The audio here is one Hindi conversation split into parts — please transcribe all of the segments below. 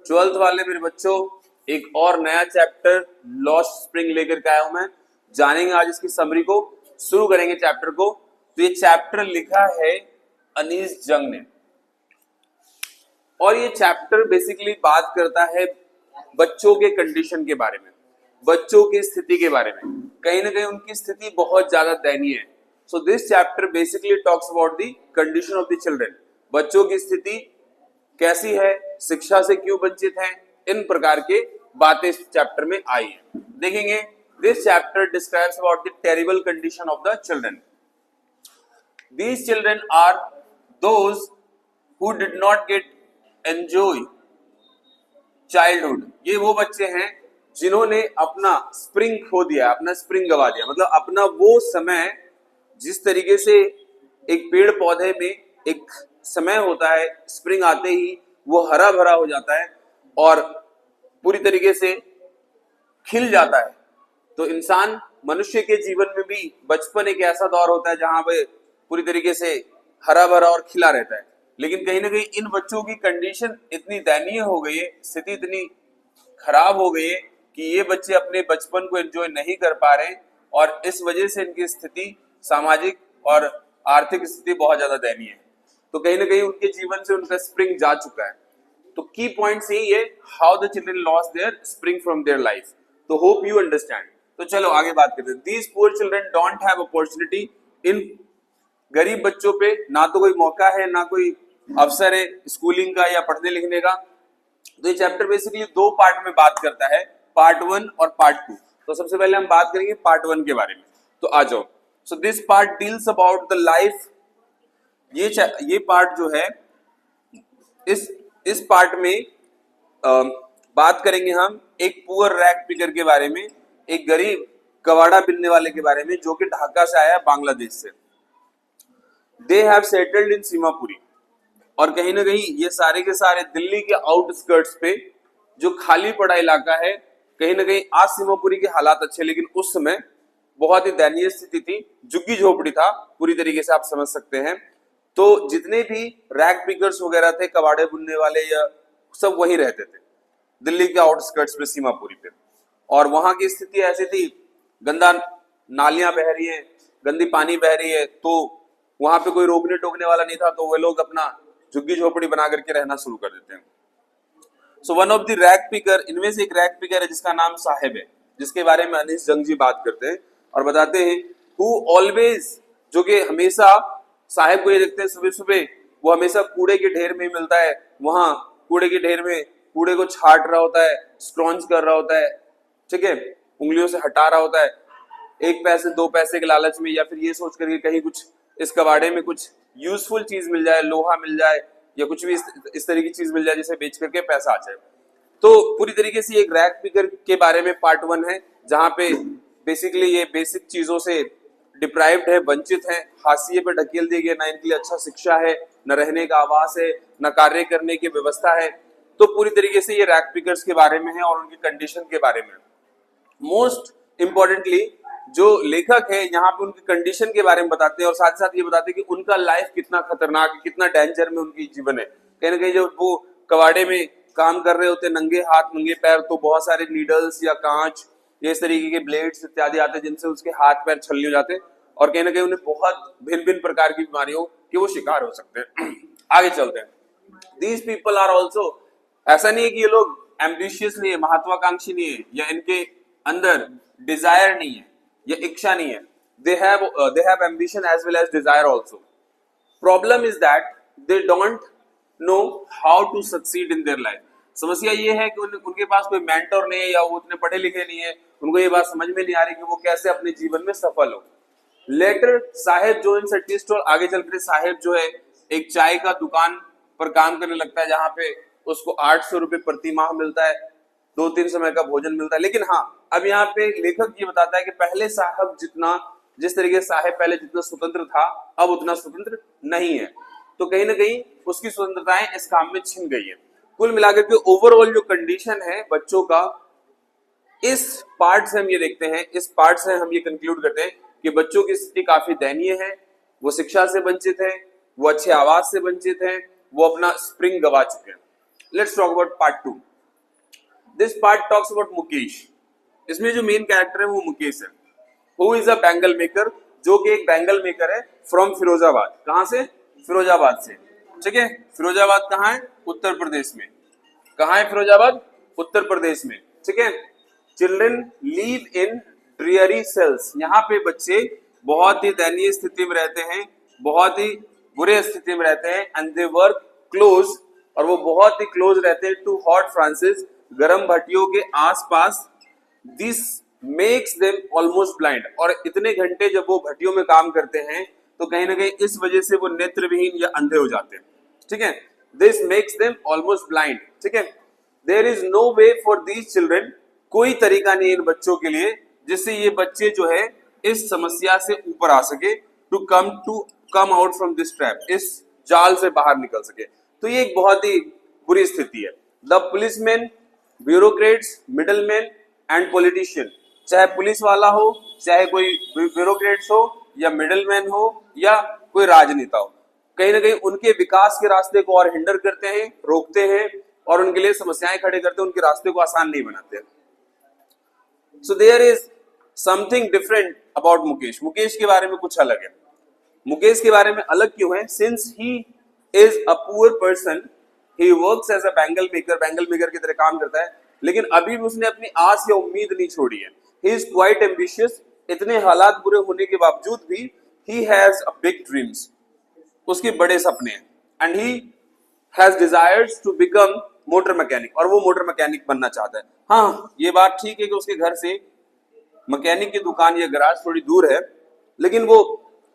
ट्वेल्थ वाले मेरे बच्चों, एक और नया चैप्टर लॉस्ट स्प्रिंग लेकर के आया हूं मैं। जानेंगे आज इसकी समरी को, शुरू करेंगे चैप्टर को। तो ये चैप्टर लिखा है अनीस जंग ने, और ये चैप्टर बेसिकली बात करता है बच्चों के कंडीशन के बारे में, बच्चों की स्थिति के बारे में। कहीं ना कहीं उनकी स्थिति बहुत ज्यादा दयनीय है। So this chapter basically talks about the condition of the children. बच्चों की स्थिति कैसी है, शिक्षा से क्यों वंचित हैं, इन प्रकार के बातें इस चैप्टर में आई है। देखेंगे this chapter describes about the terrible condition of the children. These children are those who did not get enjoy childhood. ये वो बच्चे हैं जिन्होंने अपना स्प्रिंग खो दिया, अपना स्प्रिंग गवा दिया। मतलब अपना वो समय, जिस तरीके से एक पेड़ पौधे में एक समय होता है, स्प्रिंग आते ही वो हरा भरा हो जाता है और पूरी तरीके से खिल जाता है। तो इंसान, मनुष्य के जीवन में भी बचपन एक ऐसा दौर होता है जहां वह पूरी तरीके से हरा भरा और खिला रहता है। लेकिन कहीं ना कहीं इन बच्चों की कंडीशन इतनी दयनीय हो गई है, स्थिति इतनी खराब हो गई है कि ये बच्चे अपने बचपन को एंजॉय नहीं कर पा रहे, और इस वजह से इनकी स्थिति, सामाजिक और आर्थिक स्थिति बहुत ज्यादा दयनीय है। तो कहीं ना कहीं उनके जीवन से उनका स्प्रिंग जा चुका है। तो की पॉइंट्स यही है, how the children lost their spring from their life. तो होप यू अंडरस्टैंड। तो चलो आगे बात करते हैं। These poor children don't have opportunity. इन गरीब बच्चों पे ना तो कोई मौका है, ना कोई अवसर है स्कूलिंग का या पढ़ने लिखने का। तो ये चैप्टर बेसिकली दो पार्ट में बात करता है, पार्ट 1 और पार्ट 2। तो सबसे पहले हम बात करेंगे पार्ट 1 के बारे में। तो आ जाओ। So this part deals about the life. ये पार्ट जो है, इस पार्ट में बात करेंगे हम एक पुअर रैग पिकर के बारे में, एक गरीब कबाड़ा बिनने वाले के बारे में, जो कि ढाका से आया, बांग्लादेश से। They have settled in Seemapuri. और कहीं ना कहीं ये सारे के सारे दिल्ली के आउटस्कर्ट्स पे जो खाली पड़ा इलाका है, कहीं ना कहीं आज सीमापुरी के हालात अच्छे, लेकिन उस समय बहुत ही दयनीय स्थिति थी, झुग्गी झोपड़ी था पूरी तरीके से, आप समझ सकते हैं। तो जितने भी रैग पिकर्स वगैरह थे, कबाड़े बुनने वाले, या सब वहीं रहते थे दिल्ली के आउटस्कर्ट्स पे, सीमापुरी पे। और वहां की स्थिति ऐसी थी, गंदा नालियां बह रही है, गंदी पानी बह रही है, तो वहां पे कोई रोकने टोकने वाला नहीं था, तो वे लोग अपना झुग्गी झोपड़ी बना करके रहना शुरू कर देते हैं। So one of the rag picker, इनमें से एक रैग पिकर है जिसका नाम साहिब है, जिसके बारे में अनीस जंग जी बात करते हैं और बताते हैं, हु ऑलवेज, जो कि हमेशा साहिब को ये देखते हैं, सुबह सुबह वो हमेशा कूड़े के ढेर में मिलता है। वहां कूड़े के ढेर में कूड़े को छाट रहा होता है, स्क्रॉन्च कर रहा होता है, ठीक है, उंगलियों से हटा रहा होता है, 1 पैसे 2 पैसे के लालच में, या फिर ये सोच करके कहीं कुछ इस कबाड़े में कुछ यूजफुल चीज मिल जाए, लोहा मिल जाए या कुछ भी इस तरह की चीज मिल जाए जिसे बेच करके पैसा आ जाए। तो पूरी तरीके से एक रैग पिकर के बारे में पार्ट 1 है, जहां पे बेसिकली ये बेसिक चीजों से डिप्राइव्ड है, वंचित है, हाशिए पे ढकेल दिए गए, ना इनके लिए अच्छा शिक्षा है, न रहने का आवास है, न कार्य करने की व्यवस्था है। तो पूरी तरीके से ये रैग पिकर्स के बारे में है और उनकी कंडीशन के बारे में। मोस्ट इंपॉर्टेंटली जो लेखक है यहाँ पे उनकी कंडीशन के बारे में बताते हैं, और साथ ही साथ ये बताते हैं कि उनका लाइफ कितना खतरनाक है, कितना डेंजर में उनकी जीवन है। कहीं ना कहीं जब वो कबाड़े में काम कर रहे होते, नंगे हाथ नंगे पैर, तो बहुत सारे नीडल्स या कांच या इस तरीके के ब्लेड्स इत्यादि आते हैं, जिनसे उसके हाथ पैर छलनी हो जाते हैं, और कहीं ना कहीं उन्हें बहुत भिन्न भिन्न प्रकार की बीमारियों के वो शिकार हो सकते हैं। आगे चलते हैं। दीज पीपल आर ऑल्सो, ऐसा नहीं है कि ये लोग एम्बिशियस नहीं है, महत्वाकांक्षी नहीं है, या इनके अंदर डिजायर नहीं है या इच्छा नहीं है। they have ambition as well as desire also. Problem is that they don't know how to succeed in their life. समस्या ये है कि उनके पास कोई मेंटर नहीं है, या वो उतने पढ़े लिखे नहीं है, उनको ये बात समझ में नहीं आ रही कि वो कैसे अपने जीवन में सफल हो। लेटर साहेब जो इन टी स्टॉल, आगे चलकर साहेब जो है एक चाय का दुकान पर काम करने लगता है, जहां पे उसको 800 रुपए प्रति माह मिलता है, 2-3 समय का भोजन मिलता है। लेकिन हाँ, अब यहाँ पे लेखक ये बताता है कि पहले साहब जिस तरीके से साहब पहले जितना स्वतंत्र था, अब उतना स्वतंत्र नहीं है। तो कहीं ना कहीं उसकी स्वतंत्रताएं इस काम में छिन गई है। कुल मिलाकर के ओवरऑल जो कंडीशन है बच्चों का, इस पार्ट से हम ये देखते हैं, इस पार्ट से हम ये कंक्लूड करते हैं कि बच्चों की स्थिति काफी दयनीय है। वो शिक्षा से वंचित है, वो अच्छे आवास से वंचित है, वो अपना स्प्रिंग गवा चुके हैं। Let's talk about part 2। This part talks about Mukesh. इसमें जो मेन कैरेक्टर है वो मुकेश है, who is a bangle maker, जो कि एक बैंगल मेकर है फ्रॉम फिरोजाबाद। कहां से? फिरोजाबाद से। ठीक है, फिरोजाबाद कहाँ है? उत्तर प्रदेश में। कहाँ है फिरोजाबाद? उत्तर प्रदेश में। ठीक है। चिल्ड्रन लीव इन ड्रियरी सेल्स, यहाँ पे बच्चे बहुत ही दयनीय स्थिति में रहते हैं, बहुत ही बुरे स्थिति में रहते हैं। एंड दे वर्क क्लोज, और वो बहुत ही क्लोज रहते हैं टू हॉट फ्रांसिस, गर्म भट्टियों के आसपास। This makes them almost blind, और इतने घंटे जब वो भट्टियों में काम करते हैं तो कहीं ना कहीं इस वजह से वो नेत्रविहीन या अंधे हो जाते हैं। ठीक है, this makes them almost blind. ठीक है, there is no way for these children, कोई तरीका नहीं इन बच्चों के लिए जिससे ये बच्चे जो है इस समस्या से ऊपर आ सके, to come out from this trap, इस जाल से बाहर निकल सके। तो ये एक बहुत ही बुरी स्थिति है। The policeman, bureaucrats, middleman and politician, चाहे पुलिस वाला हो, चाहे कोई ब्यूरोक्रेट्स हो, या मिडलमैन हो, या कोई राजनेता हो, कहीं ना कहीं उनके विकास के रास्ते को और हिंडर करते हैं, रोकते हैं, और उनके लिए समस्याएं खड़े करते हैं, उनके रास्ते को आसान नहीं बनाते। So there is something different about Mukesh. Mukesh के बारे में कुछ अलग है। मुकेश के बारे में अलग क्यों है? Since he is a poor person, he works as a bangle maker, bangle maker की तरह काम करता है, लेकिन अभी भी उसने अपनी आस या उम्मीद नहीं छोड़ी है। ही इज क्वाइट एम्बिशियस, इतने हालात बुरे होने के बावजूद भी he has a big dreams, उसके बड़े सपने हैं। And he has desires to become motor mechanic, और वो मोटर मैकेनिक बनना चाहता है। हाँ, ये बात ठीक है कि उसके घर से मैकेनिक की दुकान या गैराज थोड़ी दूर है, लेकिन वो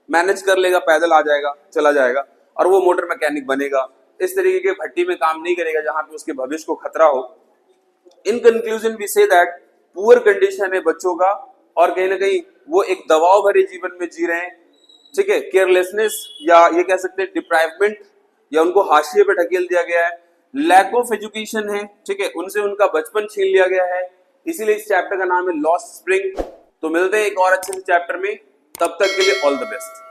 मैनेज कर लेगा, पैदल आ जाएगा, चला जाएगा, और वो मोटर मैकेनिक बनेगा। इस तरीके के भट्टी में काम नहीं करेगा जहां पे उसके भविष्य को खतरा हो। In conclusion we say that poor condition है बच्चों का, और कहीं ना कहीं वो एक दबाव भरे जीवन में जी रहे हैं। ठीक है, केयरलेसनेस, या ये कह सकते हैं डिप्राइवमेंट, या उनको हाशिए पे ढकेल दिया गया है। लैक ऑफ एजुकेशन है, ठीक है, उनसे उनका बचपन छीन लिया गया है। इसीलिए इस चैप्टर का नाम है लॉस्ट स्प्रिंग। तो मिलते हैं एक और अच्छे से चैप्टर में, तब तक के लिए ऑल द बेस्ट।